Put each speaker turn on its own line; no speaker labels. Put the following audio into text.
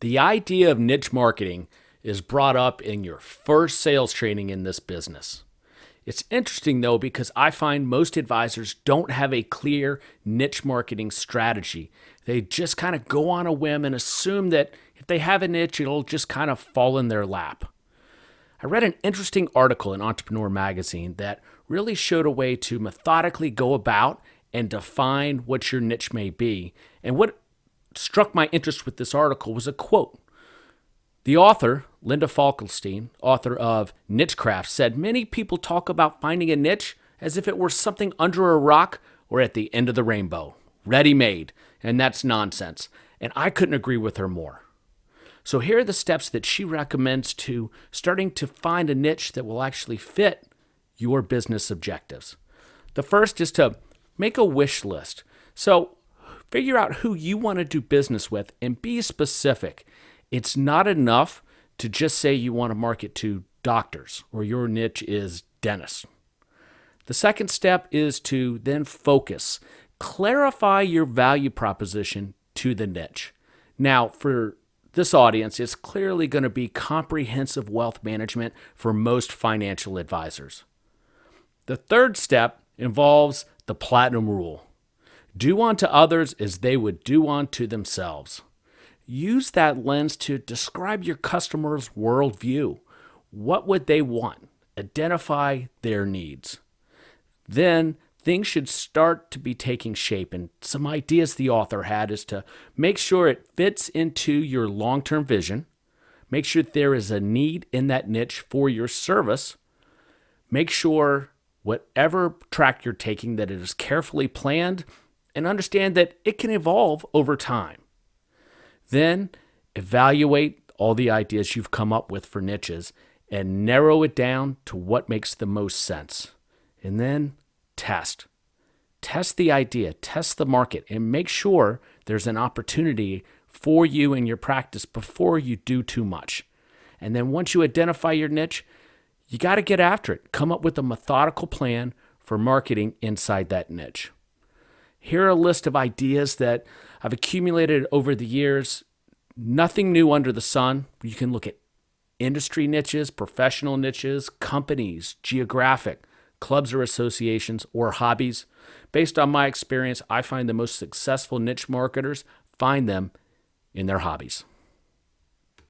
The idea of niche marketing is brought up in your first sales training in this business. It's interesting though, because I find most advisors don't have a clear niche marketing strategy. They just kind of go on a whim and assume that if they have a niche, it'll just kind of fall in their lap. I read an interesting article in Entrepreneur Magazine that really showed a way to methodically go about and define what your niche may be. And what struck my interest with this article was a quote. The author, Linda Falkenstein, author of Nichecraft, said many people talk about finding a niche as if it were something under a rock or at the end of the rainbow, ready-made, and that's nonsense. And I couldn't agree with her more. So here are the steps that she recommends to starting to find a niche that will actually fit your business objectives. The first is to make a wish list. So figure out who you want to do business with and be specific. It's not enough to just say you want to market to doctors or your niche is dentists. The second step is to then focus. Clarify your value proposition to the niche. Now, for this audience, it's clearly going to be comprehensive wealth management for most financial advisors. The third step involves the platinum rule. Do unto others as they would do unto themselves. Use that lens to describe your customer's worldview. What would they want? Identify their needs. Then things should start to be taking shape. And some ideas the author had is to make sure it fits into your long-term vision. Make sure there is a need in that niche for your service. Make sure whatever track you're taking that it is carefully planned, and understand that it can evolve over time. Then evaluate all the ideas you've come up with for niches and narrow it down to what makes the most sense. And then test. Test the idea, test the market, and make sure there's an opportunity for you in your practice before you do too much. And then once you identify your niche, you got to get after it. Come up with a methodical plan for marketing inside that niche. Here are a list of ideas that I've accumulated over the years. Nothing new under the sun. You can look at industry niches, professional niches, companies, geographic, clubs or associations, or hobbies. Based on my experience, I find the most successful niche marketers find them in their hobbies.